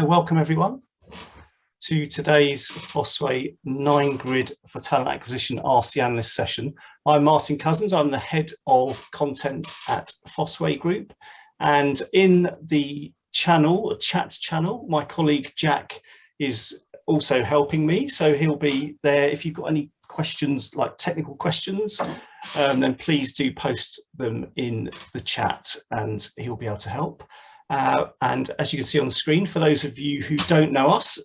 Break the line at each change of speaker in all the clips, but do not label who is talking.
welcome everyone to today's Fosway 9-grid for talent acquisition Ask the Analyst session. I'm Martin Cousins, I'm the head of content at Fosway Group, and in the chat channel, my colleague Jack is also helping me, so he'll be there. If you've got any questions, like technical questions, then please do post them in the chat and he'll be able to help. And as you can see on the screen, for those of you who don't know us,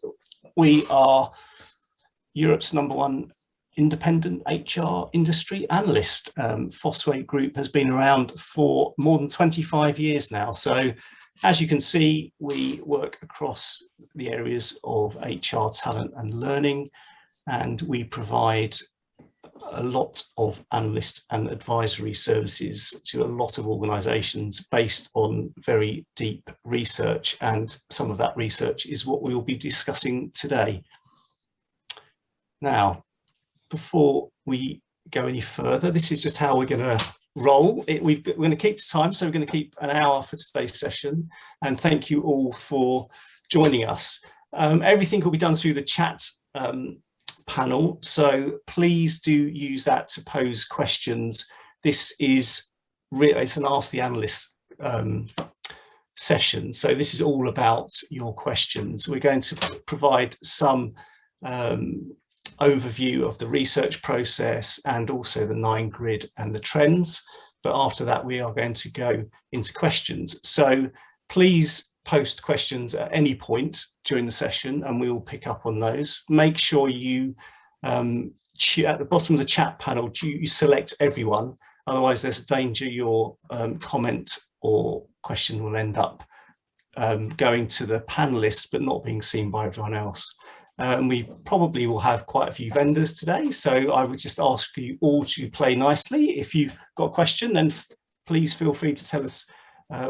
we are Europe's #1 independent HR industry analyst. Fosway Group has been around for more than 25 years now. So as you can see, we work across the areas of HR, talent and learning, and we provide a lot of analyst and advisory services to a lot of organisations based on very deep research, and some of that research is what we will be discussing today. Now, before we go any further, this is just how we're going to roll. We're going to keep to time, so we're going to keep an hour for today's session, and thank you all for joining us. Everything will be done through the chat panel, so please do use that to pose questions. This is it's an Ask the Analyst session, so this is all about your questions. We're going to provide some overview of the research process and also the 9-grid and the trends, but after that we are going to go into questions. So please post questions at any point during the session and we will pick up on those. Make sure you at the bottom of the chat panel you select everyone, otherwise there's a danger your comment or question will end up going to the panelists but not being seen by everyone else. We probably will have quite a few vendors today, so I would just ask you all to play nicely. If you've got a question, then please feel free to tell us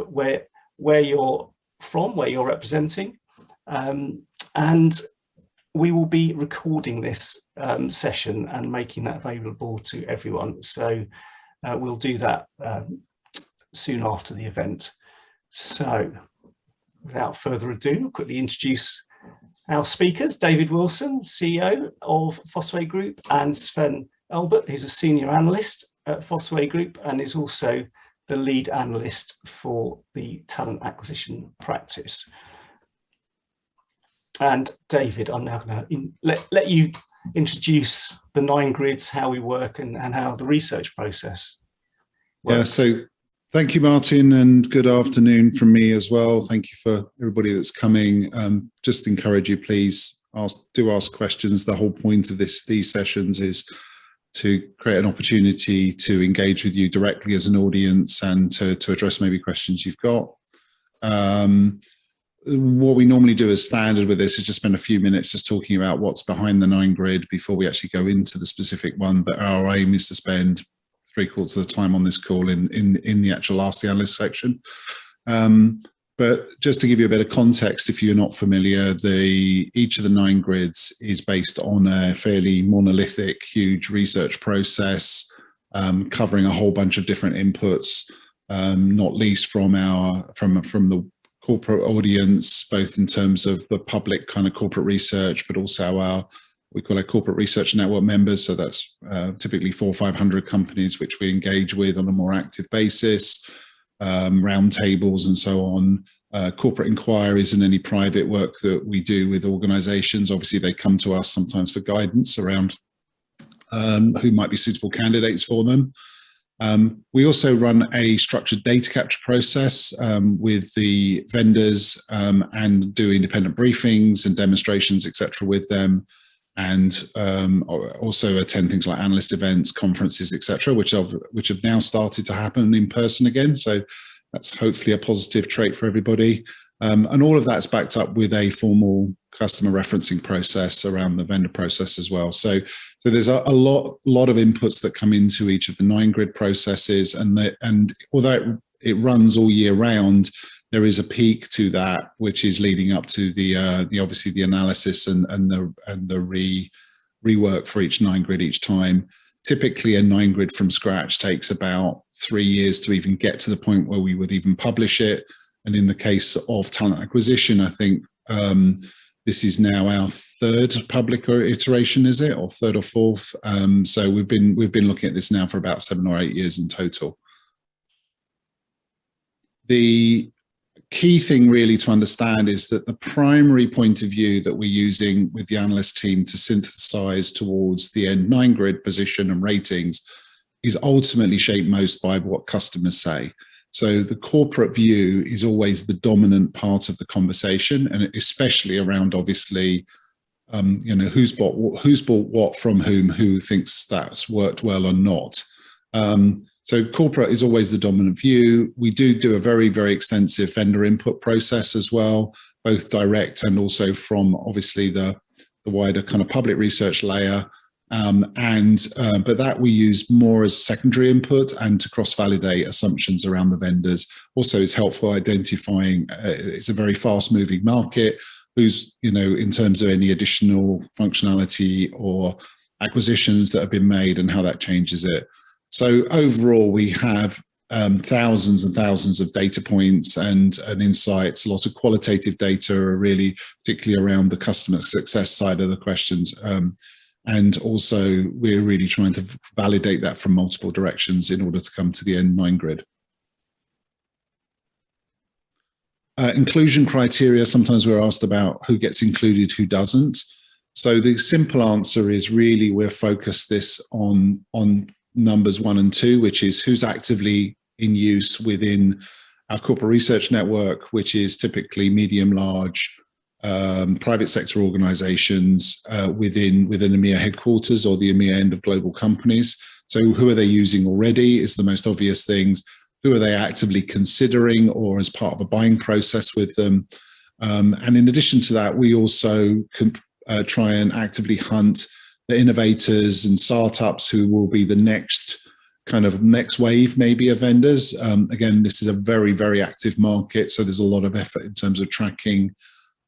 where you're from, where you're representing, and we will be recording this session and making that available to everyone. So we'll do that soon after the event. So without further ado, I'll quickly introduce our speakers: David Wilson, CEO of Fosway Group, and Sven Elbert, who's a senior analyst at Fosway Group and is also the lead analyst for the talent acquisition practice. And David, I'm now going to let you introduce the 9 grids, how we work and how the research process works.
Yeah, so thank you, Martin, and good afternoon from me as well. Thank you for everybody that's coming. Just encourage you, please ask questions. The whole point of these sessions is to create an opportunity to engage with you directly as an audience and to address maybe questions you've got. What we normally do as standard with this is just spend a few minutes just talking about what's behind the 9-grid before we actually go into the specific one, but our aim is to spend 3/4 of the time on this call in the actual Ask the Analyst section. But just to give you a bit of context, if you're not familiar, each of the 9 grids is based on a fairly monolithic, huge research process, covering a whole bunch of different inputs, not least from the corporate audience, both in terms of the public kind of corporate research, but also we call our corporate research network members. So that's typically 400 or 500 companies which we engage with on a more active basis, roundtables and so on, corporate inquiries and any private work that we do with organizations. Obviously, they come to us sometimes for guidance around who might be suitable candidates for them. We also run a structured data capture process with the vendors and do independent briefings and demonstrations, etc., with them, and also attend things like analyst events, conferences, etc., which have now started to happen in person again. So that's hopefully a positive trait for everybody. And all of that's backed up with a formal customer referencing process around the vendor process as well. So there's a lot of inputs that come into each of the 9-grid processes, and although it runs all year round, there is a peak to that, which is leading up to the obviously the analysis and the rework for each 9-grid each time. Typically, a 9-grid from scratch takes about 3 years to even get to the point where we would even publish it. And in the case of talent acquisition, I think This is now our third public iteration, is it, or third or fourth? So we've been looking at this now for about 7 or 8 years in total. The key thing really to understand is that the primary point of view that we're using with the analyst team to synthesize towards the end 9 grid position and ratings is ultimately shaped most by what customers say. So the corporate view is always the dominant part of the conversation, and especially around, obviously, you know, who's bought what from whom, who thinks that's worked well or not. So corporate is always the dominant view. We do a very, very extensive vendor input process as well, both direct and also from obviously the wider kind of public research layer. But that we use more as secondary input and to cross-validate assumptions around the vendors. Also is helpful identifying, it's a very fast-moving market, who's, you know, in terms of any additional functionality or acquisitions that have been made and how that changes it. So overall, we have thousands and thousands of data points and insights. Lots of qualitative data are really particularly around the customer success side of the questions. And also, we're really trying to validate that from multiple directions in order to come to the end 9 grid. Inclusion criteria, sometimes we're asked about who gets included, who doesn't. So the simple answer is really we're focused this on numbers 1 and 2, which is who's actively in use within our corporate research network, which is typically medium, large, private sector organizations within EMEA headquarters or the EMEA end of global companies. So who are they using already is the most obvious things. Who are they actively considering or as part of a buying process with them? And in addition to that, we also can try and actively hunt the innovators and startups who will be the next wave maybe of vendors. Again, this is a very, very active market. So there's a lot of effort in terms of tracking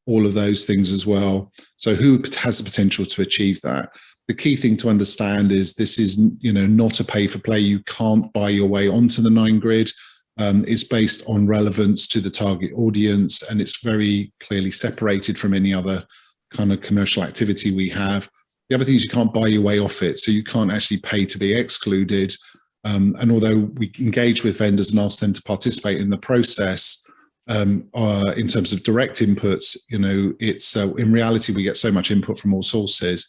all of those things as well. So who has the potential to achieve that? The key thing to understand is this is, you know, not a pay for play. You can't buy your way onto the 9 grid. It's based on relevance to the target audience, and it's very clearly separated from any other kind of commercial activity we have. The other thing is you can't buy your way off it. So you can't actually pay to be excluded. And although we engage with vendors and ask them to participate in the process, in terms of direct inputs, you know, it's in reality we get so much input from all sources.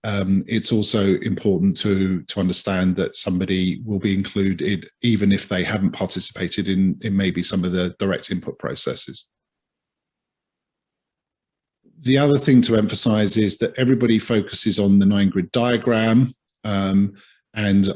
It's also important to understand that somebody will be included even if they haven't participated in maybe some of the direct input processes. The other thing to emphasize is that everybody focuses on the 9 grid diagram, and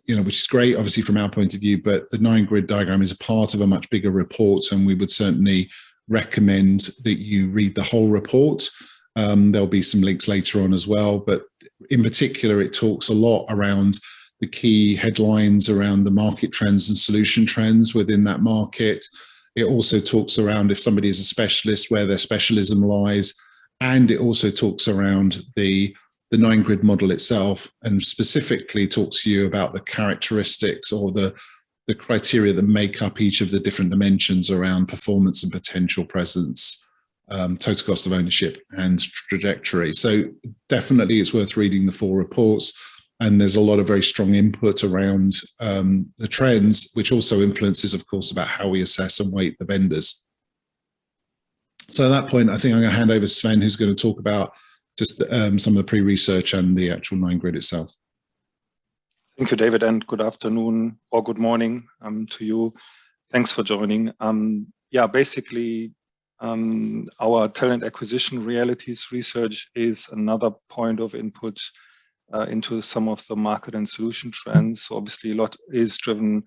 you know, which is great obviously from our point of view, but the 9 grid diagram is a part of a much bigger report, and we would certainly recommend that you read the whole report. There'll be some links later on as well, but in particular it talks a lot around the key headlines around the market trends and solution trends within that market. It also talks around if somebody is a specialist, where their specialism lies, and it also talks around the 9 grid model itself, and specifically talks to you about the characteristics or the criteria that make up each of the different dimensions around performance and potential presence, total cost of ownership and trajectory. So definitely it's worth reading the full reports, and there's a lot of very strong input around the trends, which also influences, of course, about how we assess and weight the vendors. So at that point, I think I'm going to hand over to Sven, who's going to talk about just some of the pre-research and the actual 9 grid itself.
Thank you, David, and good afternoon or good morning to you. Thanks for joining. Yeah, basically, our talent acquisition realities research is another point of input into some of the market and solution trends. So obviously, a lot is driven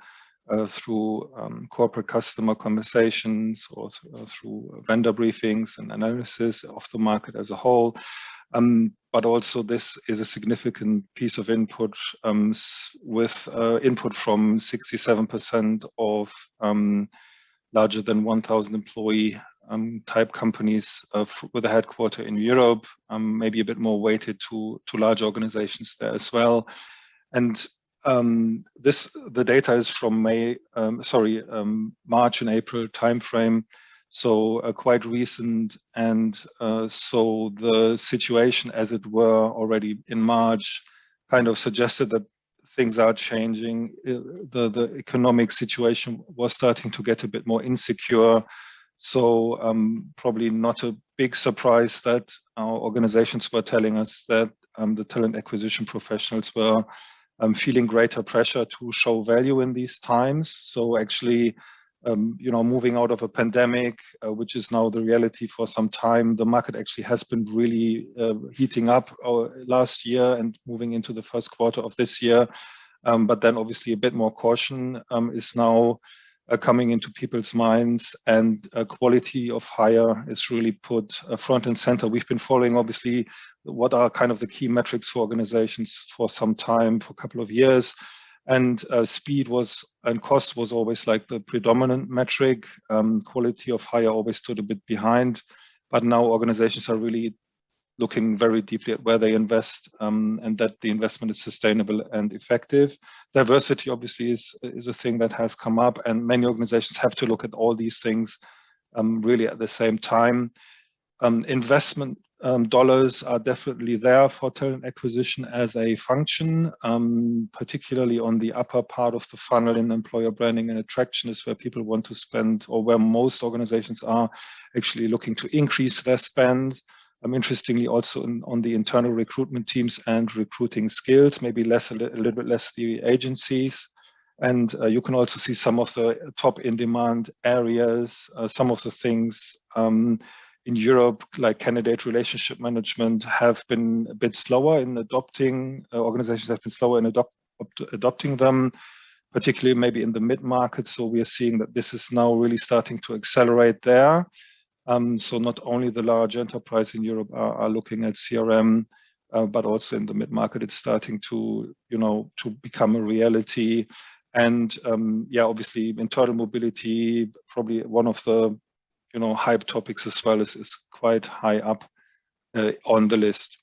through corporate customer conversations or through vendor briefings and analysis of the market as a whole. But also this is a significant piece of input with input from 67% of larger than 1,000 employee type companies with a headquarter in Europe, maybe a bit more weighted to large organizations there as well. And the data is from March and April timeframe. so quite recent. And so the situation, as it were, already in March, kind of suggested that things are changing. The economic situation was starting to get a bit more insecure. So probably not a big surprise that our organizations were telling us that the talent acquisition professionals were feeling greater pressure to show value in these times. So actually, you know, moving out of a pandemic, which is now the reality for some time, the market actually has been really heating up last year and moving into the first quarter of this year. But then obviously a bit more caution is now coming into people's minds, and quality of hire is really put front and center. We've been following obviously what are kind of the key metrics for organizations for some time, for a couple of years. And speed was and cost was always like the predominant metric. Quality of hire always stood a bit behind, but now organizations are really looking very deeply at where they invest, and that the investment is sustainable and effective. Diversity obviously is a thing that has come up, and many organizations have to look at all these things really at the same time. Investment dollars are definitely there for talent acquisition as a function, particularly on the upper part of the funnel in employer branding and attraction is where people want to spend, or where most organizations are actually looking to increase their spend. Interestingly, also on the internal recruitment teams and recruiting skills, maybe a little bit less the agencies. And you can also see some of the top in-demand areas, some of the things in Europe, like candidate relationship management, have been a bit slower in adopting, organizations have been slower in adopting them, particularly maybe in the mid-market. So we are seeing that this is now really starting to accelerate there. So not only the large enterprise in Europe are looking at CRM, but also in the mid-market, it's starting to, you know, to become a reality. And yeah, obviously internal mobility, probably one of the, you know, hype topics as well, is quite high up on the list.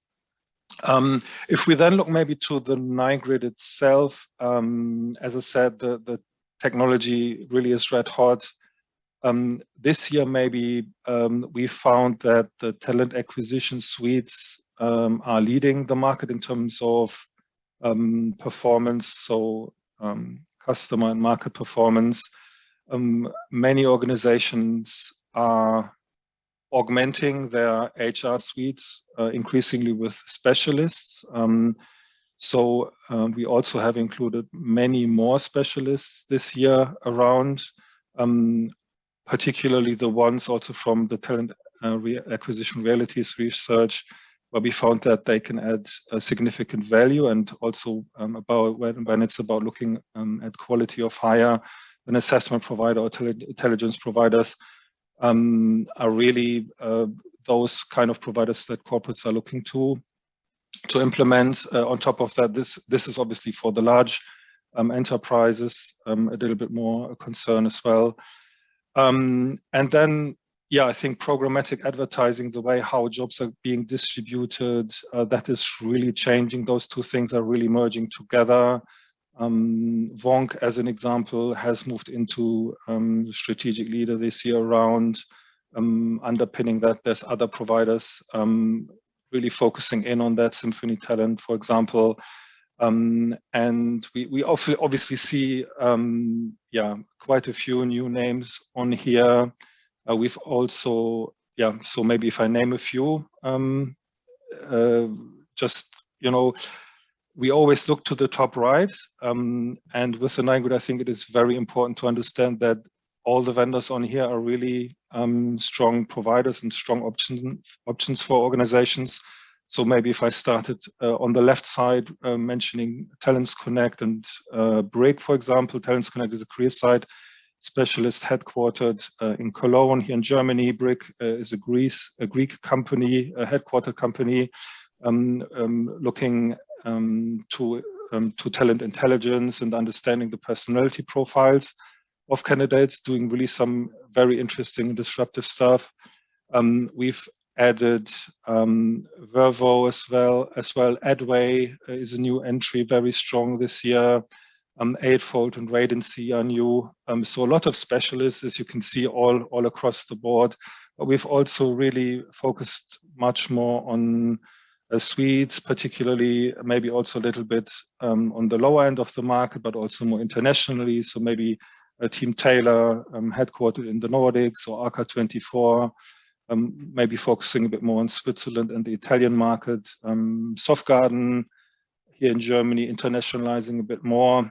If we then look maybe to the 9-grid itself, as I said, the technology really is red hot. This year, maybe we found that the talent acquisition suites are leading the market in terms of performance, so customer and market performance. Many organizations are augmenting their HR suites increasingly with specialists. So we also have included many more specialists this year around, particularly the ones also from the talent acquisition realities research, where we found that they can add a significant value, and also about when it's about looking at quality of hire, an assessment provider or intelligence providers are really those kind of providers that corporates are looking to implement. On top of that, this is obviously for the large enterprises a little bit more a concern as well. And then, yeah, I think programmatic advertising, the way how jobs are being distributed, that is really changing. Those two things are really merging together. Vonk, as an example, has moved into strategic leader this year around underpinning that. There's other providers really focusing in on that, Symphony Talent, for example. And we obviously see, yeah, quite a few new names on here. We've also, yeah, so maybe if I name a few, just, you know, we always look to the top right. And with the 9-grid, I think it is very important to understand that all the vendors on here are really strong providers and strong options for organizations. So maybe if I started on the left side, mentioning Talents Connect and Brick, for example. Talents Connect is a career site specialist headquartered in Cologne here in Germany. Brick is a Greek company, a headquartered company, looking to talent intelligence and understanding the personality profiles of candidates, doing really some very interesting and disruptive stuff. We've added Vervo as well. Adway is a new entry, very strong this year. Eightfold and Rate and See are new. So a lot of specialists, as you can see, all across the board. But we've also really focused much more on suites, particularly maybe also a little bit on the lower end of the market, but also more internationally. So maybe a Team Taylor, headquartered in the Nordics, or AK24, maybe focusing a bit more on Switzerland and the Italian market. Softgarden here in Germany, internationalizing a bit more.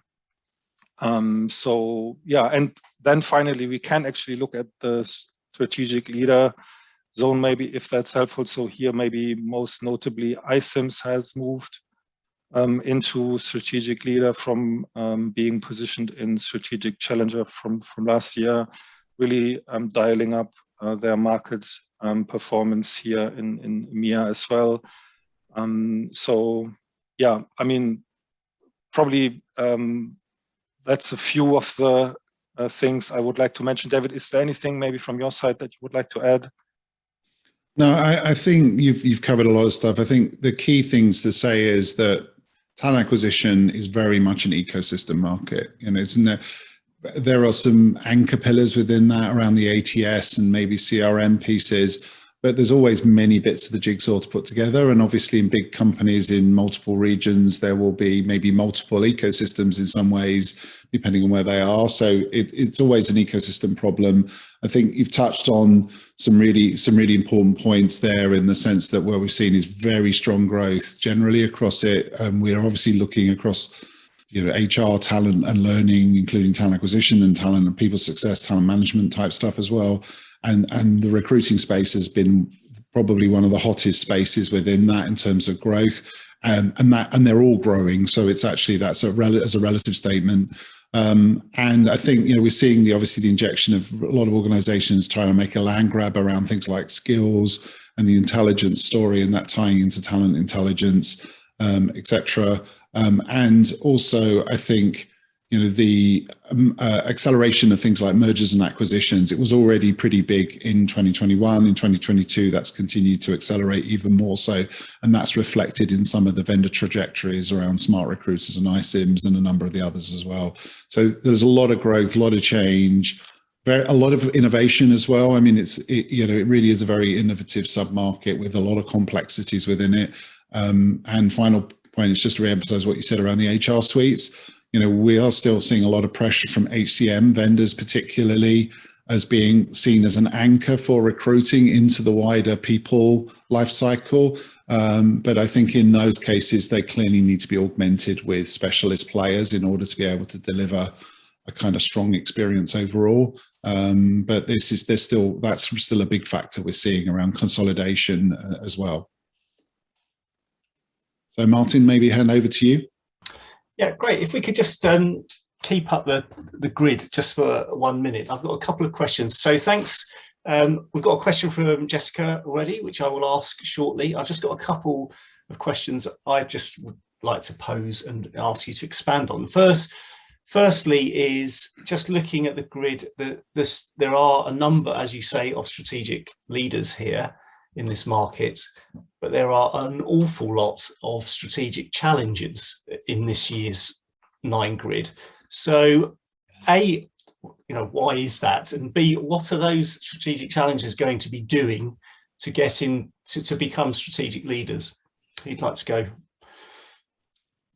So yeah, and then finally we can actually look at the strategic leader zone, maybe, if that's helpful. So here maybe most notably iCIMS has moved into strategic leader from being positioned in strategic challenger from last year, really dialing up their market performance here in EMEA as well. So yeah, I mean, probably that's a few of the things I would like to mention. David, is there anything maybe from your side that you would like to add?
No, I think you've covered a lot of stuff. I think the key things to say is that talent acquisition is very much an ecosystem market. You know, there are some anchor pillars within that around the ATS and maybe CRM pieces, but there's always many bits of the jigsaw to put together. And obviously in big companies in multiple regions, there will be maybe multiple ecosystems in some ways, depending on where they are. So it's always an ecosystem problem. I think you've touched on some really important points there, in the sense that what we've seen is very strong growth generally across it. We're obviously looking across, you know, HR, talent and learning, including talent acquisition and talent and people success, talent management type stuff as well. And the recruiting space has been probably one of the hottest spaces within that in terms of growth, and they're all growing. So it's actually, as a relative statement. And I think, you know, we're seeing obviously the injection of a lot of organizations trying to make a land grab around things like skills and the intelligence story, and that tying into talent intelligence, etc. And also, I think, you know, the acceleration of things like mergers and acquisitions, it was already pretty big in 2021. In 2022, that's continued to accelerate even more so. And that's reflected in some of the vendor trajectories around smart recruiters and iCIMS and a number of the others as well. So there's a lot of growth, a lot of change, a lot of innovation as well. I mean, you know, it really is a very innovative sub-market with a lot of complexities within it. And final point is just to reemphasize what you said around the HR suites. You know, we are still seeing a lot of pressure from HCM vendors, particularly, as being seen as an anchor for recruiting into the wider people life cycle. But I think in those cases, they clearly need to be augmented with specialist players in order to be able to deliver a kind of strong experience overall. But that's still a big factor we're seeing around consolidation as well. So Martin, maybe hand over to you.
Yeah, great. If we could just keep up the grid just for 1 minute. I've got a couple of questions. So thanks. We've got a question from Jessica already, which I will ask shortly. I've just got a couple of questions I just would like to pose and ask you to expand on. Firstly is just looking at the grid, there are a number, as you say, of strategic leaders here in this market, but there are an awful lot of strategic challenges in this year's 9 grid. So A, you know, why is that? And B, what are those strategic challenges going to be doing to get in to become strategic leaders? Who'd like to go?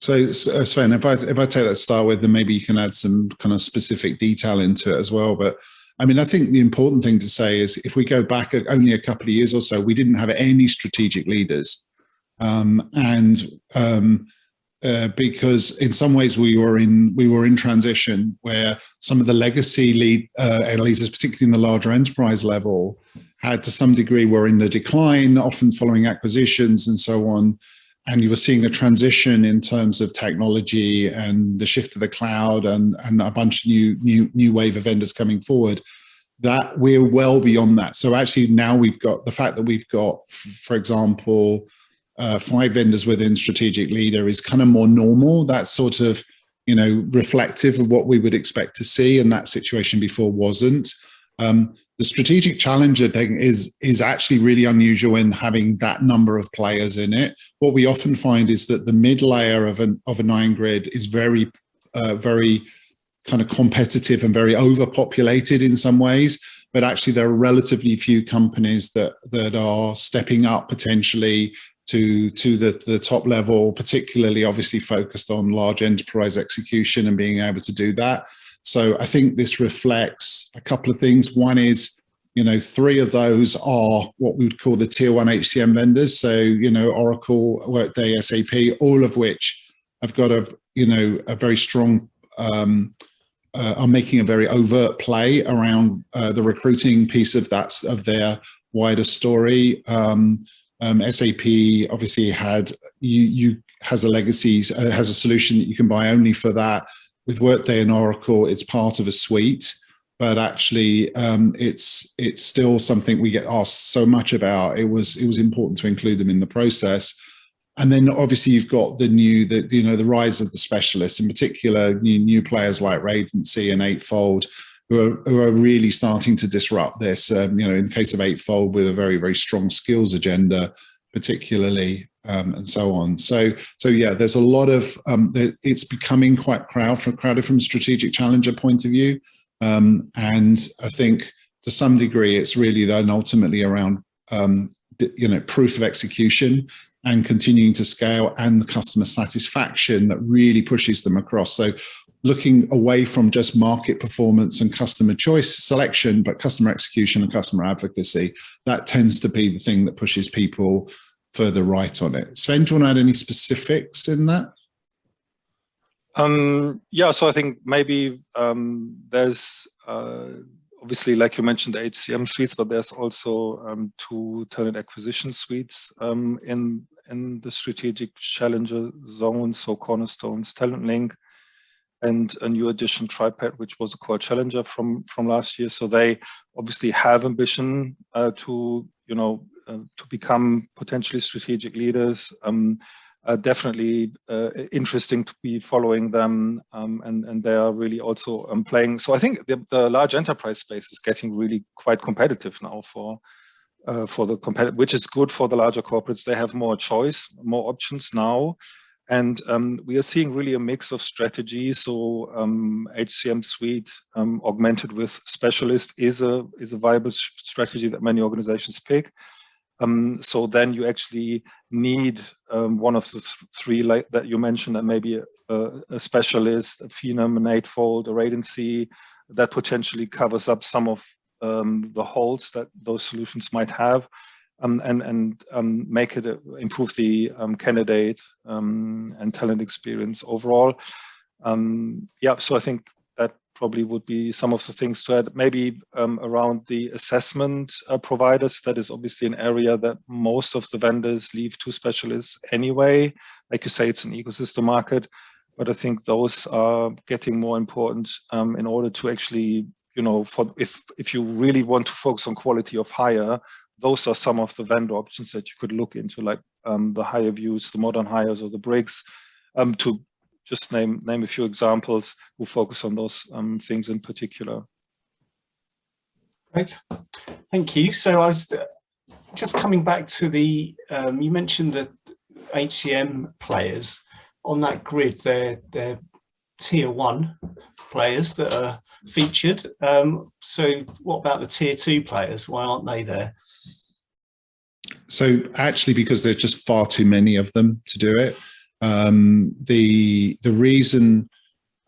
So Sven, if I take that to start with, then maybe you can add some kind of specific detail into it as well. But I mean, I think the important thing to say is if we go back only a couple of years or so, we didn't have any strategic leaders. Because in some ways we were in transition, where some of the legacy leaders, particularly in the larger enterprise level, had to some degree were in the decline, often following acquisitions and so on. And you were seeing a transition in terms of technology and the shift to the cloud and a bunch of new wave of vendors coming forward, that we're well beyond that. So actually now we've got the fact that we've got, for example, 5 vendors within strategic leader is kind of more normal. That's sort of, you know, reflective of what we would expect to see, and that situation before wasn't. The strategic challenger thing is actually really unusual in having that number of players in it. What we often find is that the mid layer of a 9 grid is very very kind of competitive and very overpopulated in some ways, but actually there are relatively few companies that are stepping up potentially to the top level, particularly obviously focused on large enterprise execution and being able to do that. So I think this reflects a couple of things. One is, 3 of those are what we would call the tier 1 HCM vendors. So, Oracle, Workday, SAP, all of which have got a very strong, are making a very overt play around the recruiting piece of their wider story. SAP obviously has a legacy, has a solution that you can buy only for that. With Workday and Oracle, it's part of a suite, but actually it's still something we get asked so much about. It was important to include them in the process. And then obviously you've got the rise of the specialists, in particular new players like Radency and Eightfold, who are really starting to disrupt this. In the case of Eightfold, with a very, very strong skills agenda, particularly, and so on. So yeah, there's a lot of it's becoming quite crowded from a strategic challenger point of view, and I think to some degree it's really then ultimately around proof of execution and continuing to scale, and the customer satisfaction that really pushes them across. So looking away from just market performance and customer choice selection, but customer execution and customer advocacy, that tends to be the thing that pushes people further right on it. Sven, do you want to add any specifics in that?
Yeah, so I think maybe there's obviously, like you mentioned, the HCM suites, but there's also 2 talent acquisition suites in the strategic challenger zone. So Cornerstone's Talent Link and a new addition, TriPad, which was a core challenger from last year. So they obviously have ambition to become potentially strategic leaders. Definitely interesting to be following them, and they are really also playing. So I think the large enterprise space is getting really quite competitive now for the which is good for the larger corporates. They have more choice, more options now, and we are seeing really a mix of strategies. So HCM suite augmented with specialist is a viable strategy that many organizations pick. So then you actually need one of the 3 like that you mentioned, and maybe a specialist, a Phenom, an Eightfold, a Radency, that potentially covers up some of the holes that those solutions might have, and make it improve the candidate and talent experience overall. Yeah, so I think that probably would be some of the things to add. Maybe around the assessment providers, that is obviously an area that most of the vendors leave to specialists anyway. Like you say, it's an ecosystem market, but I think those are getting more important in order to actually, if you really want to focus on quality of hire, those are some of the vendor options that you could look into, like the Hire Views, the Modern Hires, or the Briggs, to just name a few examples who focus on those things in particular.
Great, thank you. So I was just coming back to the, you mentioned the HCM players on that grid. They're tier 1 players that are featured. So what about the tier 2 players? Why aren't they there?
So actually, because there's just far too many of them to do it. The reason,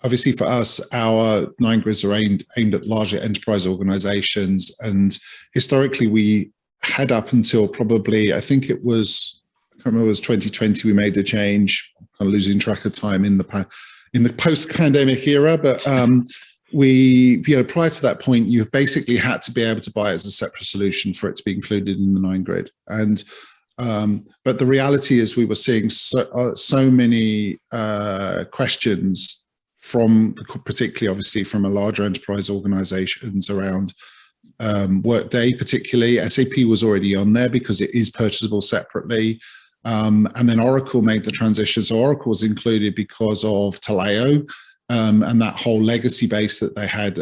obviously for us, our 9 grids are aimed at larger enterprise organizations, and historically we had, up until probably, I think it was, I can't remember, it was 2020 we made the change. I'm kind of losing track of time in the post-pandemic era, but prior to that point, you basically had to be able to buy it as a separate solution for it to be included in the 9 grid. And but the reality is we were seeing so many questions from, particularly obviously from a larger enterprise organizations around Workday, particularly. SAP was already on there because it is purchasable separately. And then Oracle made the transition. So Oracle was included because of Taleo and that whole legacy base that they had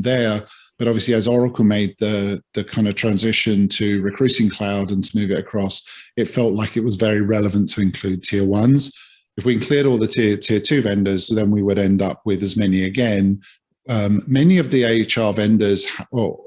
there. But obviously, as Oracle made the kind of transition to Recruiting Cloud and to move it across, it felt like it was very relevant to include tier 1s. If we cleared all the tier 2 vendors, then we would end up with as many again. Many of the HR vendors, or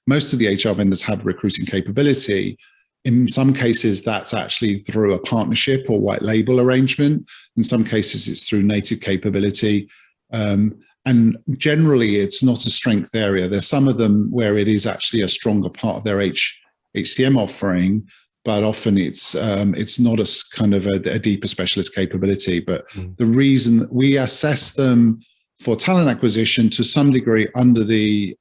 most of the HR vendors, have recruiting capability. In some cases, that's actually through a partnership or white label arrangement. In some cases, it's through native capability. And generally, it's not a strength area. There's some of them where it is actually a stronger part of their HCM offering, but often it's not a kind of a deeper specialist capability. But the reason we assess them for talent acquisition to some degree under the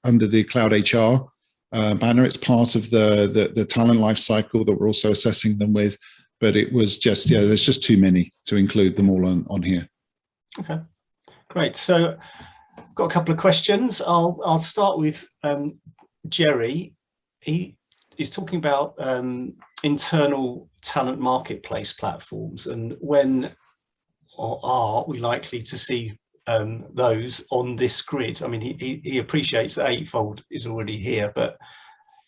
Cloud HR banner, it's part of the talent life cycle that we're also assessing them with. But it was just, there's just too many to include them all on here. Okay,
great. So I've got a couple of questions. I'll start with Jerry. He is talking about internal talent marketplace platforms, and when or are we likely to see those on this grid? I mean, he appreciates that Eightfold is already here, but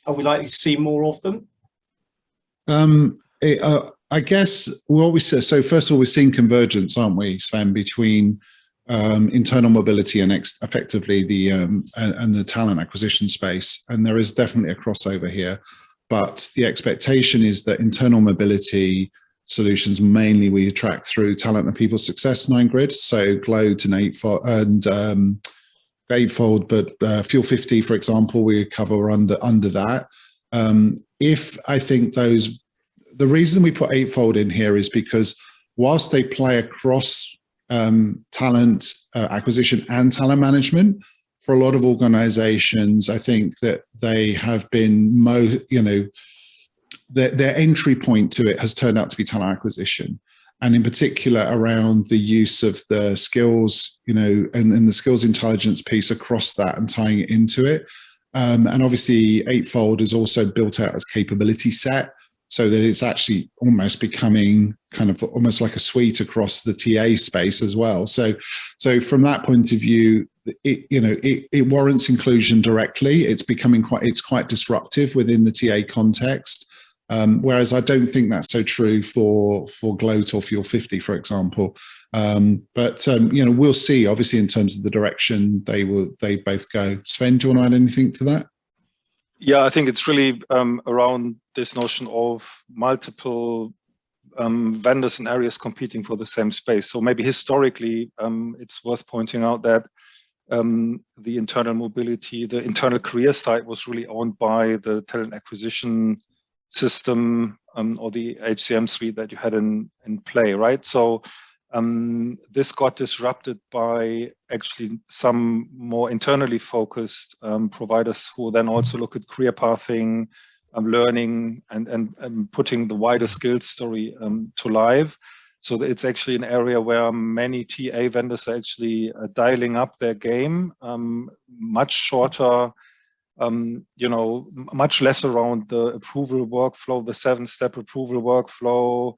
are we likely to see more of them?
I guess what we say, so first of all, we're seeing convergence, aren't we, Sven, between internal mobility and effectively the talent acquisition space, and there is definitely a crossover here. But the expectation is that internal mobility solutions mainly we attract through talent and people success 9-grid, so Gloat and Eightfold, but Fuel 50, for example, we cover under that. If I think the reason we put Eightfold in here is because whilst they play across talent acquisition and talent management, for a lot of organizations, I think that they have been, their entry point to it has turned out to be talent acquisition. And in particular around the use of the skills, and the skills intelligence piece across that and tying it into it. And obviously Eightfold is also built out as capability set, so that it's actually almost becoming kind of almost like a suite across the TA space as well. So from that point of view, it warrants inclusion directly. It's becoming quite disruptive within the TA context. Whereas I don't think that's so true for Gloat or Fuel 50, for example. But we'll see. Obviously, in terms of the direction they both go. Sven, do you want to add anything to that?
Yeah, I think it's really around this notion of multiple vendors and areas competing for the same space. So maybe historically, it's worth pointing out that the internal mobility, the internal career side was really owned by the talent acquisition system or the HCM suite that you had in play, right? So this got disrupted by actually some more internally focused providers who then also look at career pathing, learning, and putting the wider skills story to life. So it's actually an area where many TA vendors are actually dialing up their game, much shorter, much less around the approval workflow, the 7-step approval workflow,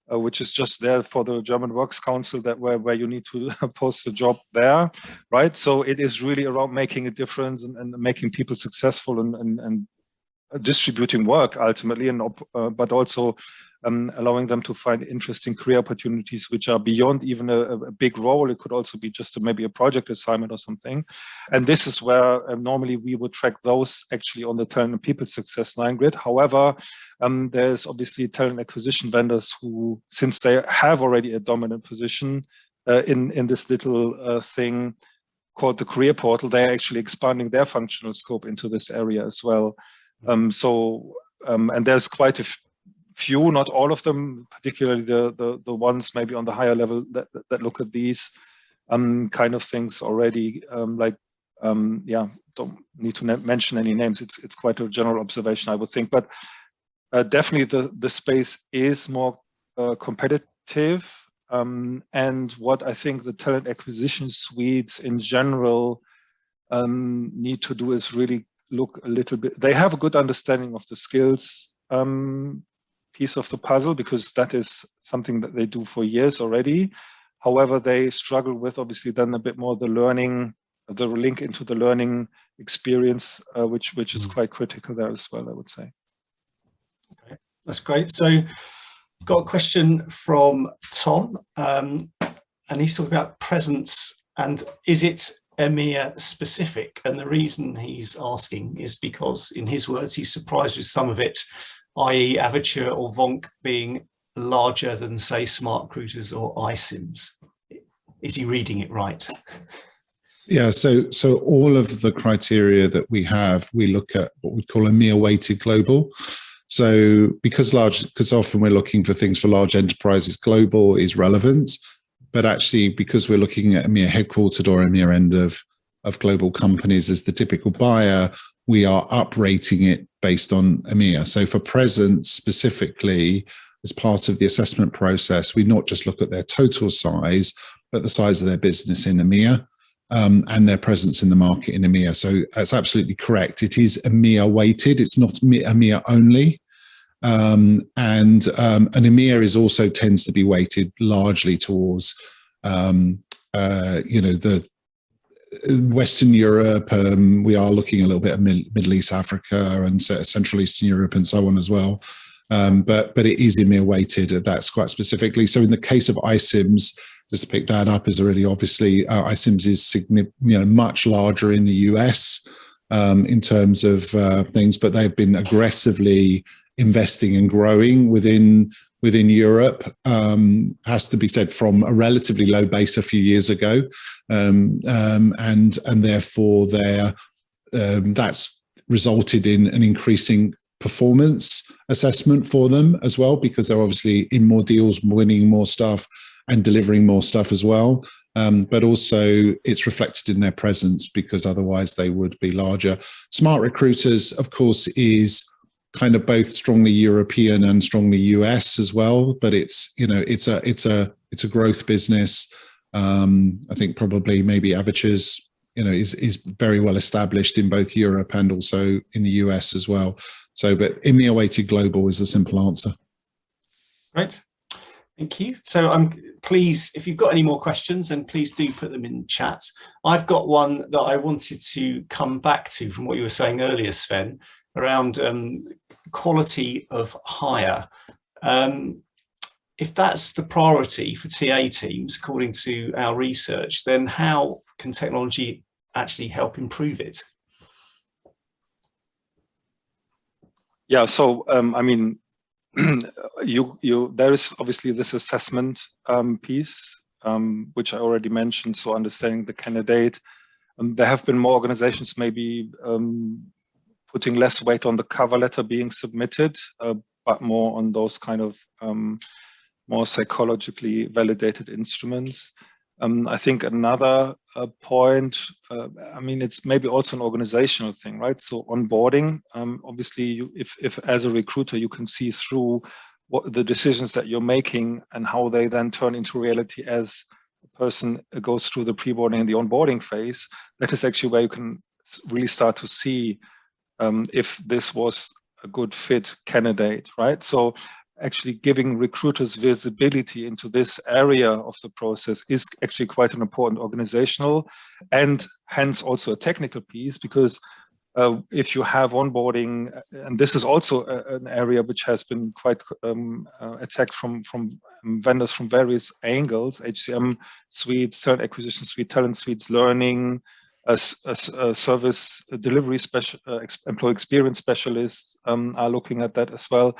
which is just there for the German Works Council, that where you need to post a job there, right? So it is really around making a difference and making people successful and distributing work ultimately, but also allowing them to find interesting career opportunities which are beyond even a big role. It could also be just maybe a project assignment or something. And this is where normally we would track those actually on the talent and people success 9-grid. However, there's obviously talent acquisition vendors who, since they have already a dominant position in this little thing called the career portal, they're actually expanding their functional scope into this area as well. And there's quite a few, not all of them, particularly the ones maybe on the higher level that look at these kind of things already. Don't need to mention any names. It's quite a general observation, I would think. But definitely the space is more competitive. And what I think the talent acquisition suites in general need to do is really look a little bit. They have a good understanding of the skills piece of the puzzle, because that is something that they do for years already. However, they struggle with obviously then a bit more the learning, the link into the learning experience, which is quite critical there as well, I would say.
Okay, that's great. So Got a question from Tom, and he's talking about presence and is it EMEA specific? And the reason he's asking is because, in his words, he's surprised with some of it, i.e. Avature or Vonk being larger than, say, Smart Recruiters or iSIMS. Is he reading it right?
Yeah, so all of the criteria that we have, we look at what we call EMEA weighted global. So because often we're looking for things for large enterprises, global is relevant, but actually because we're looking at EMEA headquartered or EMEA end of global companies as the typical buyer, we are uprating it based on EMEA. So for presence specifically, as part of the assessment process, we not just look at their total size, but the size of their business in EMEA. And their presence in the market in EMEA. So that's absolutely correct. It is EMEA weighted. It's not EMEA only. And EMEA is also tends to be weighted largely towards, the Western Europe. We are looking a little bit at Middle East, Africa, and Central Eastern Europe, and so on as well. But it is EMEA weighted. That's quite specifically. So in the case of iSIMS, just to pick that up, is already obviously iSIMS is much larger in the US in terms of things, but they've been aggressively investing and growing within Europe. Has to be said, from a relatively low base a few years ago, and therefore that's resulted in an increasing performance assessment for them as well, because they're obviously in more deals, winning more stuff, and delivering more stuff as well. But also it's reflected in their presence, because otherwise they would be larger. Smart Recruiters, of course, is kind of both strongly European and strongly US as well, but it's a growth business. I think probably maybe Avature's, is very well established in both Europe and also in the US as well. So, but EMEA weighted global is the simple answer.
Right. Thank you. So please, if you've got any more questions, then please do put them in the chat. I've got one that I wanted to come back to from what you were saying earlier, Sven, around quality of hire. If that's the priority for TA teams, according to our research, then how can technology actually help improve it?
Yeah, so there is obviously this assessment piece, which I already mentioned. So understanding the candidate. There have been more organizations maybe putting less weight on the cover letter being submitted, but more on those kind of more psychologically validated instruments. I think another point, it's maybe also an organizational thing, right? So onboarding, obviously, if as a recruiter, you can see through what the decisions that you're making and how they then turn into reality as a person goes through the pre-boarding and the onboarding phase, that is actually where you can really start to see if this was a good fit candidate, right? So actually giving recruiters visibility into this area of the process is actually quite an important organizational and hence also a technical piece, because if you have onboarding, and this is also an area which has been quite attacked from vendors from various angles, HCM suites, talent acquisition suite, talent suites, learning, a service delivery employee experience specialists are looking at that as well.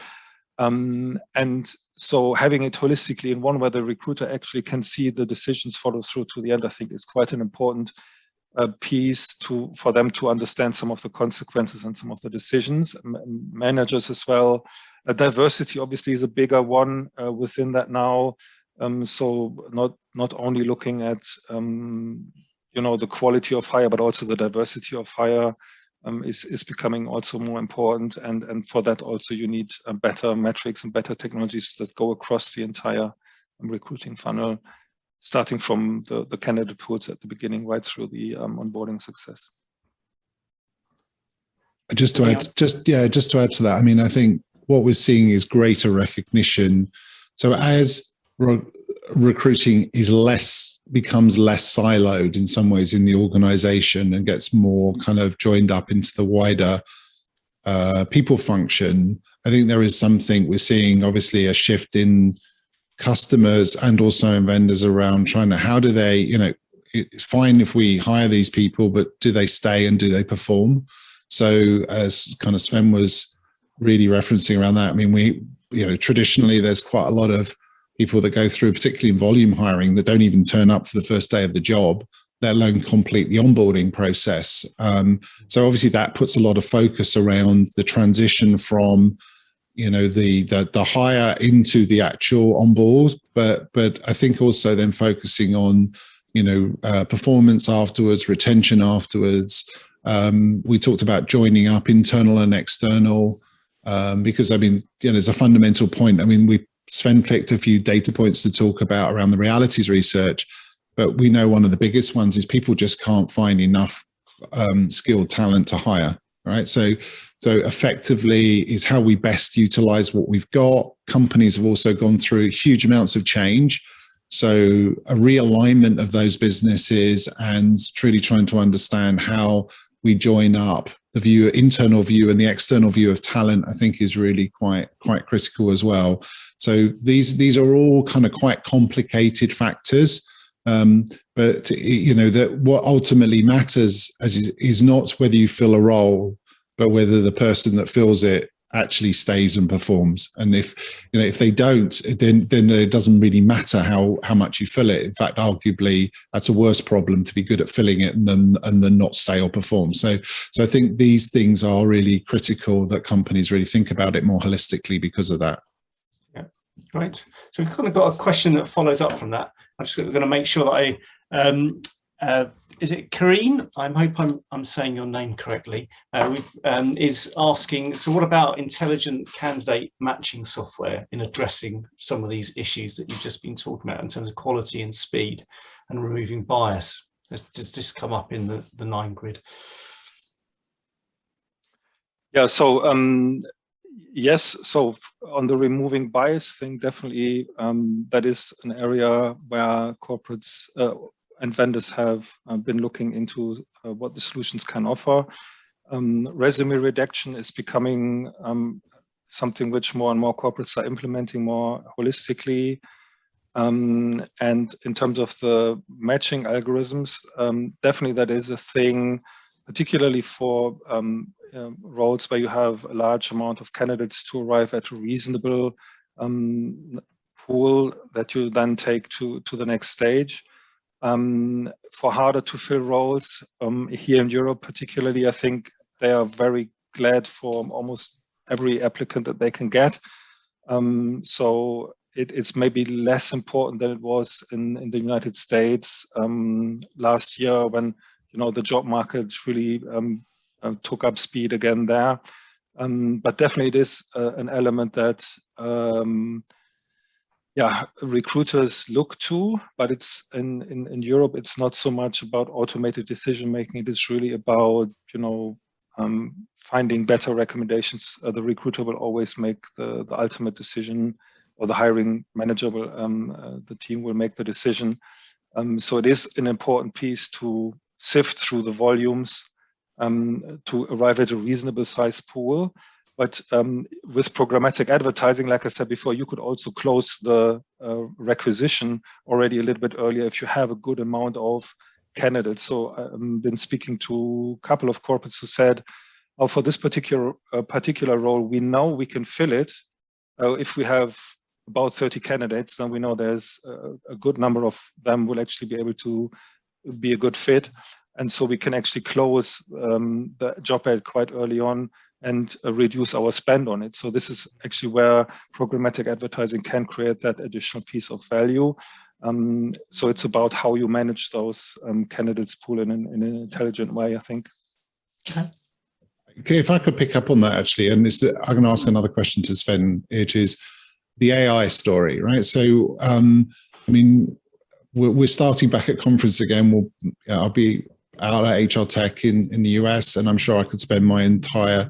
And so having it holistically in one where the recruiter actually can see the decisions follow through to the end, I think is quite an important piece for them to understand some of the consequences and some of the decisions. Managers as well. Diversity obviously is a bigger one within that now. So not only looking at the quality of hire, but also the diversity of hire is becoming also more important, and for that also you need better metrics and better technologies that go across the entire recruiting funnel, starting from the candidate pools at the beginning right through the onboarding success.
Just to add to that, I think what we're seeing is greater recognition. So as recruiting becomes less siloed in some ways in the organization and gets more kind of joined up into the wider people function, I think there is something we're seeing, obviously, a shift in customers and also in vendors around trying to, how do they, it's fine if we hire these people, but do they stay and do they perform? So as kind of Sven was really referencing around that, I mean, traditionally there's quite a lot of people that go through, particularly in volume hiring, that don't even turn up for the first day of the job, let alone complete the onboarding process. So obviously that puts a lot of focus around the transition from, the hire into the actual onboard, but I think also then focusing on, performance afterwards, retention afterwards. We talked about joining up internal and external, because I mean, there's a fundamental point. I mean, Sven picked a few data points to talk about around the realities research, but we know one of the biggest ones is people just can't find enough skilled talent to hire, right? So effectively is how we best utilize what we've got. Companies have also gone through huge amounts of change. So a realignment of those businesses and truly trying to understand how we join up the internal view and the external view of talent, I think is really quite critical as well. So these are all kind of quite complicated factors. But that what ultimately matters is not whether you fill a role, but whether the person that fills it actually stays and performs. And if they don't, then it doesn't really matter how much you fill it. In fact, arguably that's a worse problem to be good at filling it and then not stay or perform. So I think these things are really critical that companies really think about it more holistically because of that.
Yeah, great. So we've kind of got a question that follows up from that. I'm just going to make sure that is it Karine? I hope I'm saying your name correctly. Is asking, so what about intelligent candidate matching software in addressing some of these issues that you've just been talking about in terms of quality and speed and removing bias? Does this come up in the 9 grid?
Yeah, so yes, so on the removing bias thing, definitely that is an area where corporates and vendors have been looking into what the solutions can offer. Resume redaction is becoming something which more and more corporates are implementing more holistically. And in terms of the matching algorithms, definitely that is a thing, particularly for roles where you have a large amount of candidates to arrive at a reasonable pool that you then take to the next stage. For harder to fill roles here in Europe, particularly, I think they are very glad for almost every applicant that they can get. So it's maybe less important than it was in the United States last year when the job market really took up speed again there. But definitely it is an element that recruiters look to, but it's in Europe, it's not so much about automated decision making. It is really about, finding better recommendations. The recruiter will always make the ultimate decision, or the hiring manager will, the team will make the decision. So it is an important piece to sift through the volumes to arrive at a reasonable size pool. But with programmatic advertising, like I said before, you could also close the requisition already a little bit earlier if you have a good amount of candidates. So I've been speaking to a couple of corporates who said, oh, for this particular role, we know we can fill it. If we have about 30 candidates, then we know there's a good number of them will actually be able to be a good fit. And so we can actually close the job ad quite early on and reduce our spend on it. So this is actually where programmatic advertising can create that additional piece of value. So it's about how you manage those candidates pool in an intelligent way, I think.
Okay, if I could pick up on that actually, and I'm going to ask another question to Sven, which is the AI story, right? So, I mean, we're starting back at conference again. I'll be out at HR Tech in the US, and I'm sure I could spend my entire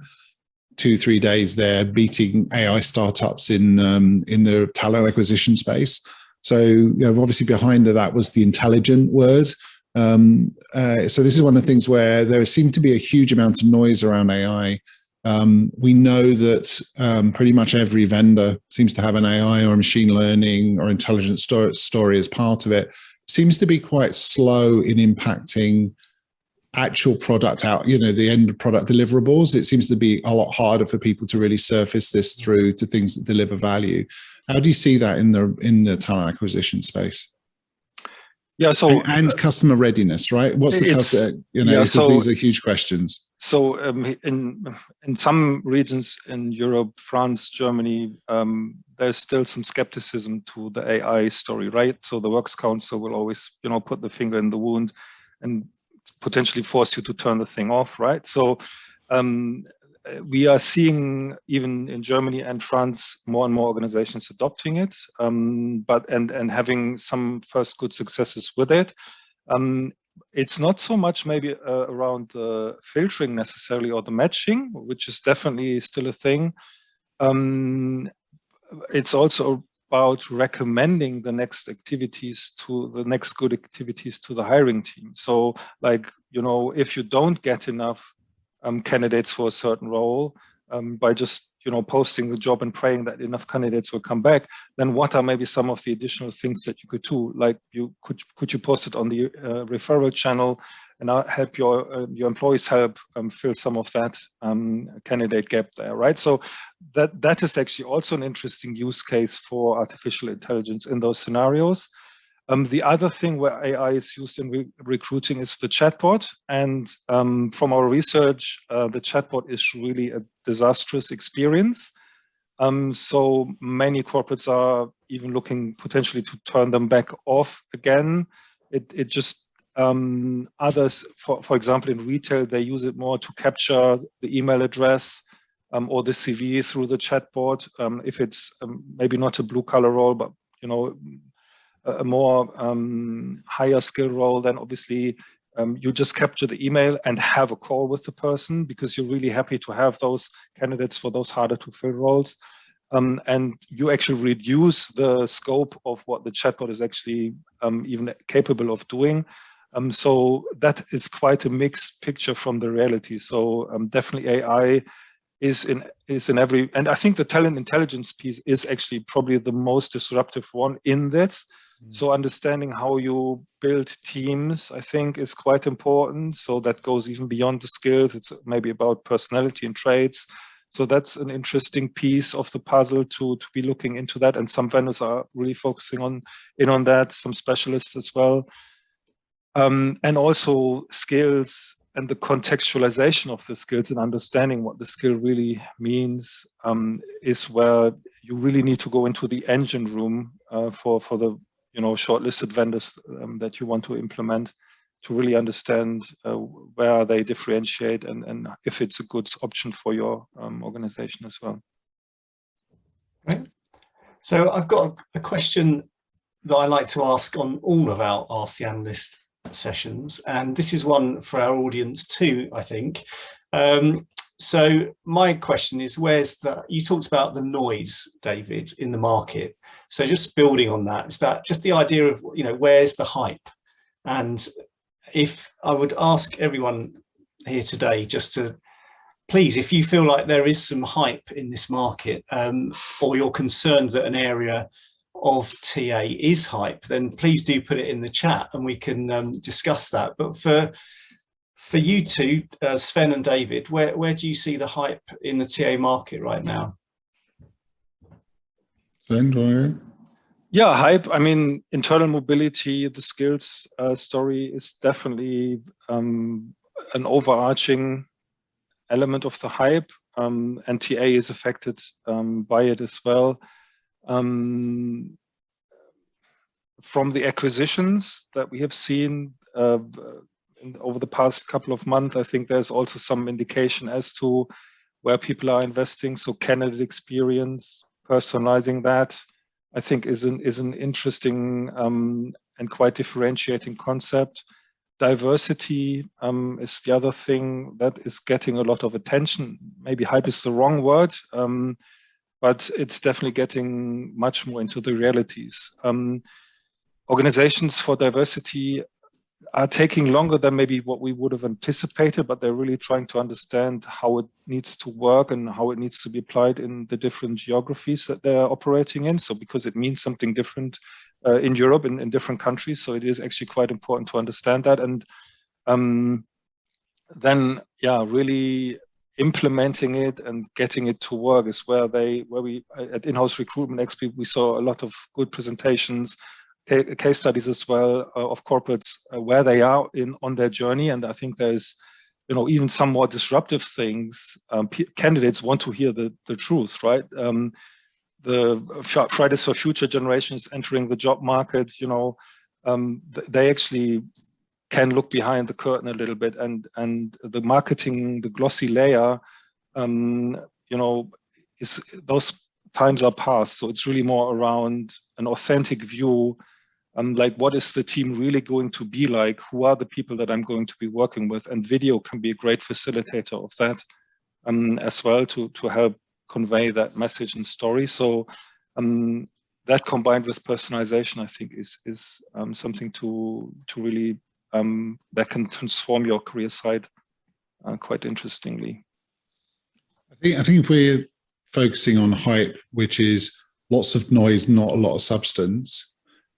2-3 days there beating AI startups in the talent acquisition space. So, obviously behind that was the intelligent word. So this is one of the things where there seemed to be a huge amount of noise around AI We know that pretty much every vendor seems to have an AI or machine learning or intelligence story as part of it. Seems to be quite slow in impacting actual product out, the end product deliverables. It seems to be a lot harder for people to really surface this through to things that deliver value. How do you see that in the talent acquisition space?
Yeah, so
and customer readiness, right? What's the customer? Because these are huge questions.
So in some regions in Europe, France, Germany, there's still some skepticism to the AI story, right? So the Works Council will always, put the finger in the wound and potentially force you to turn the thing off, right? So we are seeing, even in Germany and France, more and more organizations adopting it, and having some first good successes with it. It's not so much maybe around the filtering necessarily or the matching, which is definitely still a thing. It's also about recommending the next good activities to the hiring team. So like, if you don't get enough candidates for a certain role, by just posting the job and praying that enough candidates will come back, then what are maybe some of the additional things that you could do? Like could you post it on the referral channel and help your employees help fill some of that candidate gap there, right? So that is actually also an interesting use case for artificial intelligence in those scenarios. The other thing where AI is used in recruiting is the chatbot. And from our research, the chatbot is really a disastrous experience. So many corporates are even looking potentially to turn them back off again. It just, others, for example, in retail, they use it more to capture the email address or the CV through the chatbot. If it's maybe not a blue collar role, but, a more higher skill role, then obviously you just capture the email and have a call with the person because you're really happy to have those candidates for those harder to fill roles. And you actually reduce the scope of what the chatbot is actually even capable of doing. So that is quite a mixed picture from the reality. So definitely AI is in every, and I think the talent intelligence piece is actually probably the most disruptive one in this. So understanding how you build teams, I think, is quite important. So that goes even beyond the skills. It's maybe about personality and traits. So that's an interesting piece of the puzzle to be looking into that. And some vendors are really focusing on that, some specialists as well. And also skills and the contextualization of the skills and understanding what the skill really means is where you really need to go into the engine room for the shortlisted vendors that you want to implement to really understand where they differentiate and if it's a good option for your organization as well.
Right. So I've got a question that I like to ask on all of our Ask the Analyst sessions, and this is one for our audience too, I think. So my question is, you talked about the noise, David, in the market. So just building on that, is that just the idea of, where's the hype? And if I would ask everyone here today just to, please, if you feel like there is some hype in this market, or you're concerned that an area of TA is hype, then please do put it in the chat and we can discuss that. But for you two, Sven and David, where do you see the hype in the TA market right now?
Sven, do you want to go?
Yeah, hype. I mean, internal mobility, the skills story is definitely an overarching element of the hype, and TA is affected by it as well. From the acquisitions that we have seen over the past couple of months, I think there's also some indication as to where people are investing. So candidate experience, personalizing that, I think is an interesting and quite differentiating concept. Diversity is the other thing that is getting a lot of attention. Maybe hype is the wrong word, but it's definitely getting much more into the realities. Organizations for diversity are taking longer than maybe what we would have anticipated, but they're really trying to understand how it needs to work and how it needs to be applied in the different geographies that they're operating in. So because it means something different in Europe, in different countries. So it is actually quite important to understand that. And then, yeah, really implementing it and getting it to work is where we at In-House Recruitment XP, we saw a lot of good presentations, case studies as well of corporates where they are on their journey. And I think there's, even some more disruptive things. Candidates want to hear the truth, right? The Fridays for Future generations entering the job market, they actually can look behind the curtain a little bit, and the marketing, the glossy layer, is those times are past. So it's really more around an authentic view, like what is the team really going to be like? Who are the people that I'm going to be working with? And video can be a great facilitator of that as well to help convey that message and story. So that combined with personalization, I think is something to really that can transform your career side quite interestingly.
I think if we're focusing on hype, which is lots of noise, not a lot of substance,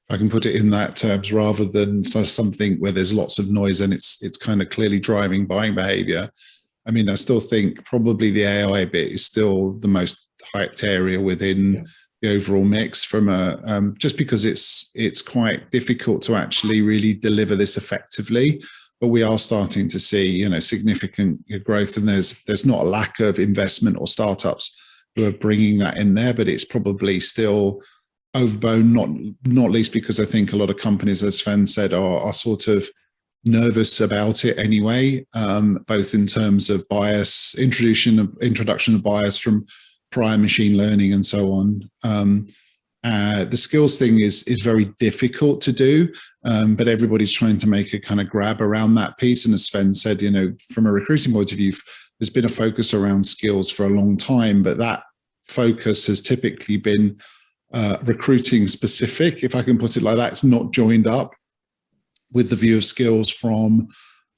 if I can put it in that terms, rather than something where there's lots of noise and it's kind of clearly driving buying behavior. I mean, I still think probably the AI bit is still the most hyped area within the overall mix, from a just because it's quite difficult to actually really deliver this effectively. But we are starting to see, significant growth, and there's not a lack of investment or startups who are bringing that in there, but it's probably still overblown, not least because I think a lot of companies, as Sven said, are sort of nervous about it anyway, both in terms of bias, introduction of bias from prior machine learning and so on. The skills thing is very difficult to do, but everybody's trying to make a kind of grab around that piece. And as Sven said, from a recruiting point of view, there's been a focus around skills for a long time, but that focus has typically been recruiting specific, if I can put it like that. It's not joined up with the view of skills from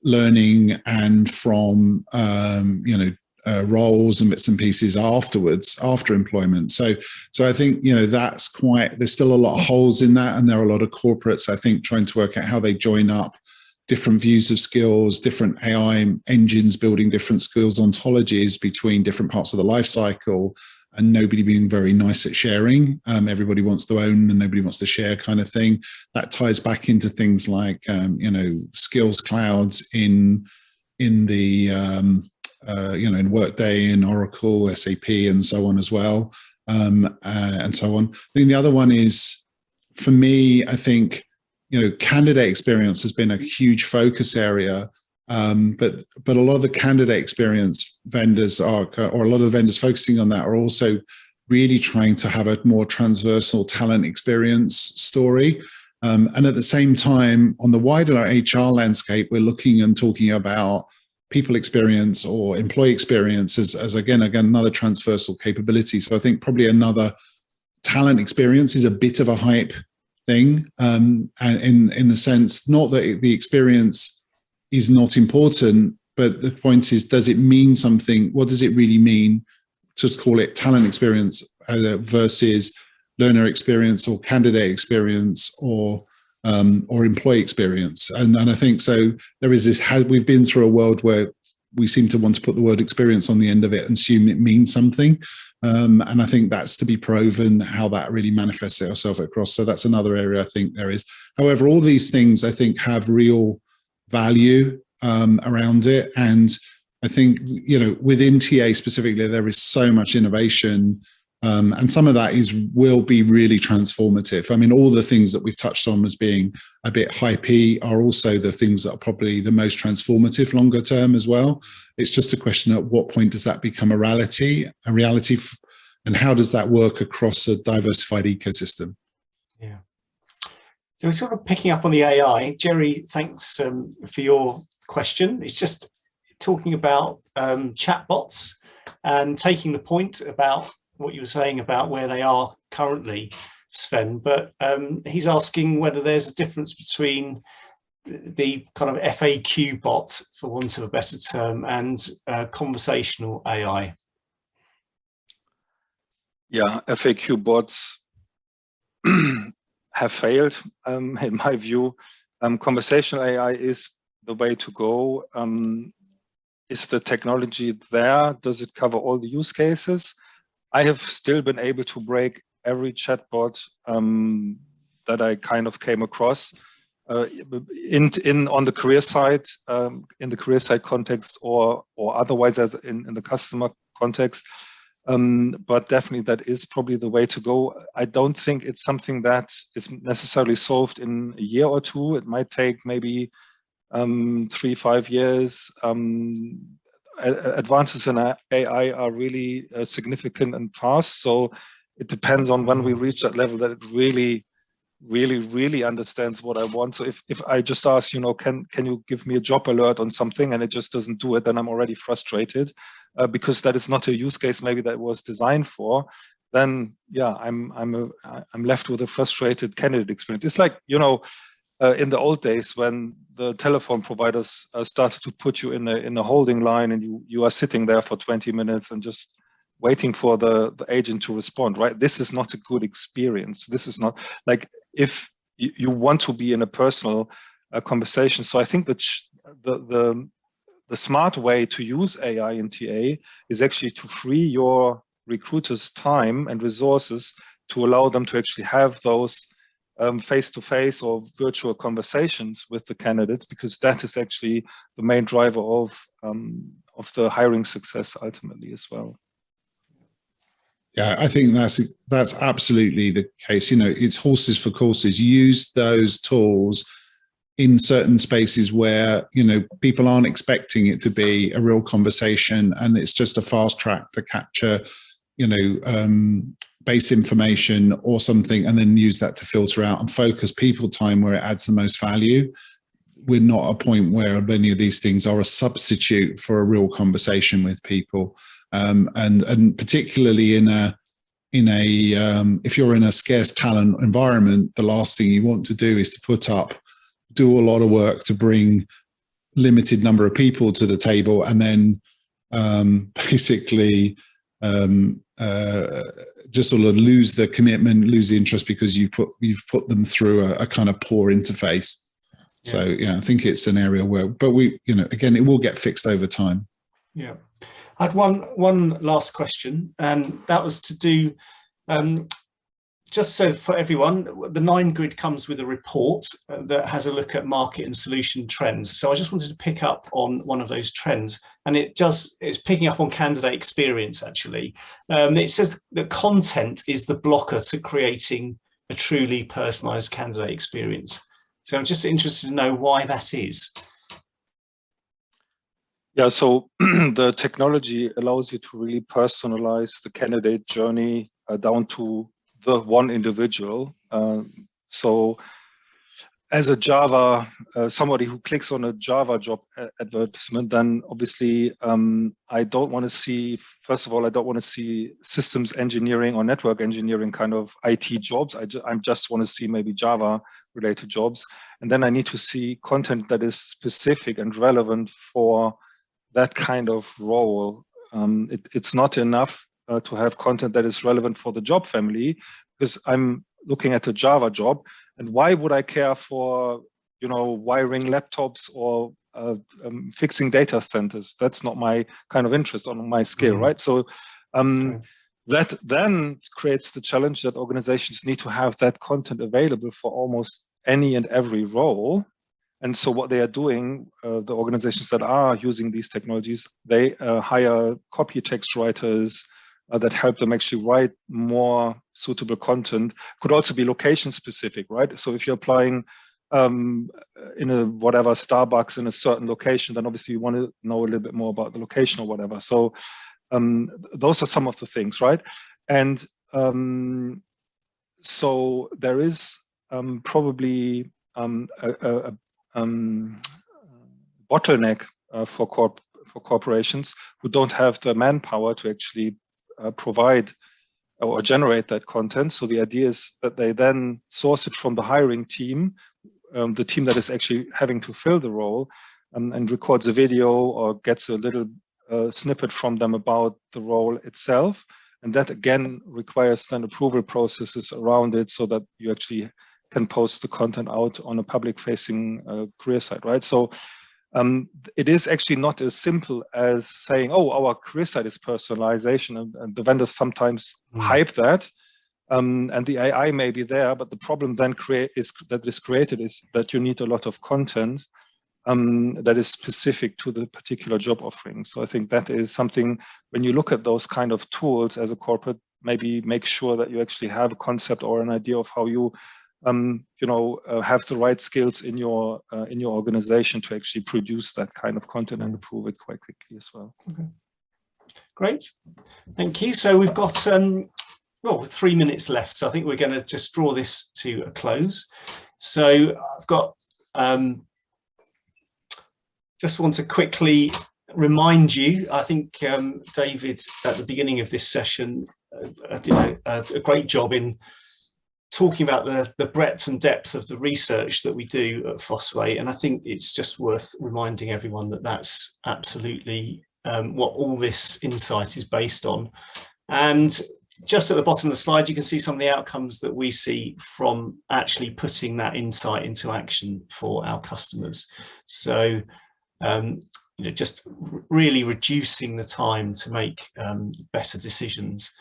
learning and from roles and bits and pieces afterwards, after employment. So I think that's there's still a lot of holes in that, and there are a lot of corporates, I think, trying to work out how they join up different views of skills, different AI engines building different skills ontologies between different parts of the life cycle, and nobody being very nice at sharing. Everybody wants to own and nobody wants to share, kind of thing. That ties back into things like skills clouds in the in Workday, in Oracle, SAP, and so on as well, and so on. I think the other one is, for me, I think candidate experience has been a huge focus area. But a lot of the candidate experience vendors or a lot of the vendors focusing on that are also really trying to have a more transversal talent experience story. And at the same time, on the wider HR landscape, we're looking and talking about people experience or employee experience as again, another transversal capability. So I think probably another talent experience is a bit of a hype thing, and in the sense, not that the experience is not important, but the point is, does it mean something? What does it really mean to call it talent experience versus learner experience or candidate experience or employee experience? And I think so. There is this. We've been through a world where we seem to want to put the word experience on the end of it and assume it means something. And I think that's to be proven how that really manifests itself across. So that's another area I think there is. However, all these things I think have real value around it, and I think within TA specifically there is so much innovation, and some of that will be really transformative. I mean, all the things that we've touched on as being a bit hypey are also the things that are probably the most transformative longer term as well. It's just a question at what point does that become a reality, and how does that work across a diversified ecosystem?
Yeah. So we're sort of picking up on the AI. Jerry, thanks for your question. It's just talking about chatbots and taking the point about what you were saying about where they are currently, Sven. But he's asking whether there's a difference between the kind of FAQ bot, for want of a better term, and conversational AI?
Yeah, FAQ bots have failed, in my view. Conversational AI is the way to go. Is the technology there? Does it cover all the use cases? I have still been able to break every chatbot that I kind of came across on the career side, in the career side context, or otherwise as in the customer context. But definitely that is probably the way to go. I don't think it's something that is necessarily solved in a year or two. It might take maybe 3-5 years. Advances in AI are really significant and fast. So it depends on when we reach that level that it really understands what I want. So if I just ask, can you give me a job alert on something, and it just doesn't do it, then I'm already frustrated because that is not a use case maybe that was designed for. Then yeah, I'm left with a frustrated candidate experience. It's like in the old days when the telephone providers started to put you in a holding line, and you are sitting there for 20 minutes and just waiting for the agent to respond, right? This is not a good experience. This is not like if you want to be in a personal conversation. So I think that the smart way to use AI in TA is actually to free your recruiters' time and resources to allow them to actually have those face-to-face or virtual conversations with the candidates, because that is actually the main driver of the hiring success ultimately as well.
Yeah, I think that's absolutely the case. It's horses for courses. Use those tools in certain spaces where, people aren't expecting it to be a real conversation, and it's just a fast track to capture, base information or something, and then use that to filter out and focus people time where it adds the most value. We're not at a point where many of these things are a substitute for a real conversation with people. And particularly if you're in a scarce talent environment, the last thing you want to do is to do a lot of work to bring limited number of people to the table, and then basically just sort of lose the commitment, lose the interest because you've put them through a kind of poor interface. Yeah. So I think it's an area where, but again, it will get fixed over time.
Yeah. I had one last question, and that was to do, just so for everyone, the 9 grid comes with a report that has a look at market and solution trends. So I just wanted to pick up on one of those trends, and it's picking up on candidate experience actually. It says that content is the blocker to creating a truly personalized candidate experience. So I'm just interested to know why that is.
Yeah, so the technology allows you to really personalize the candidate journey down to the one individual. So as a Java, somebody who clicks on a Java job advertisement, then obviously I don't want to see, first of all, I don't want to see systems engineering or network engineering kind of IT jobs. I just want to see maybe Java related jobs. And then I need to see content that is specific and relevant for that kind of role. It's not enough to have content that is relevant for the job family, because I'm looking at a Java job, and why would I care for wiring laptops or fixing data centers? That's not my kind of interest or my skill, right? So that then creates the challenge that organizations need to have that content available for almost any and every role. And so what they are doing, the organizations that are using these technologies, they hire copy text writers that help them actually write more suitable content. Could also be location specific, right? So if you're applying in a whatever Starbucks in a certain location, then obviously you want to know a little bit more about the location or whatever. So those are some of the things, right? And so there is probably a bottleneck for corporations who don't have the manpower to actually provide or generate that content. So the idea is that they then source it from the hiring team the team that is actually having to fill the role and records a video or gets a little snippet from them about the role itself. And that again requires then approval processes around it so that you actually can post the content out on a public facing career site, right? So it is actually not as simple as saying, oh, our career site is personalization, and the vendors sometimes hype that. And the AI may be there, but the problem then is created is that you need a lot of content that is specific to the particular job offering. So I think that is something, when you look at those kind of tools as a corporate, maybe make sure that you actually have a concept or an idea of how you, have the right skills in your organization to actually produce that kind of content and approve it quite quickly as well.
Okay. Great, thank you. So we've got 3 minutes left, so I think we're going to just draw this to a close. So I've got just want to quickly remind you, I think David at the beginning of this session did a great job in talking about the breadth and depth of the research that we do at Fosway, and I think it's just worth reminding everyone that that's absolutely what all this insight is based on. And just at the bottom of the slide, you can see some of the outcomes that we see from actually putting that insight into action for our customers. So, just really reducing the time to make better decisions.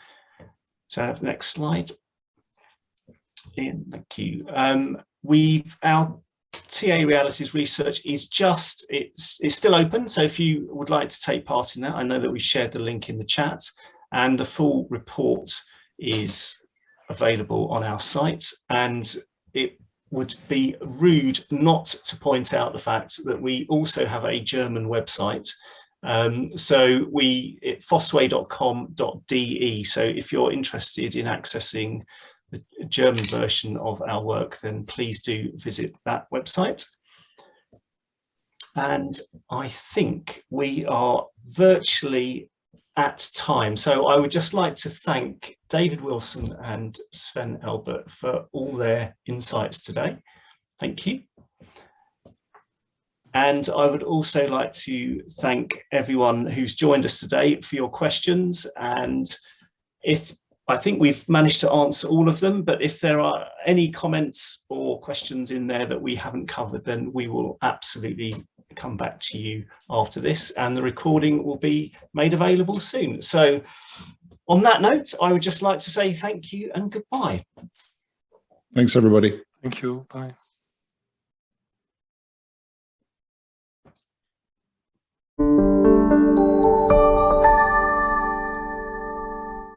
So, next slide. Ian, thank you. Our TA Realities research is it's still open. So if you would like to take part in that, I know that we shared the link in the chat, and the full report is available on our site. And it would be rude not to point out the fact that we also have a German website. So at fosway.com.de. So if you're interested in accessing the German version of our work, then please do visit that website. And I think we are virtually at time. So I would just like to thank David Wilson and Sven Elbert for all their insights today. Thank you. And I would also like to thank everyone who's joined us today for your questions. And I think we've managed to answer all of them, but if there are any comments or questions in there that we haven't covered, then we will absolutely come back to you after this, and the recording will be made available soon. So on that note, I would just like to say thank you and goodbye.
Thanks, everybody.
Thank you. Bye.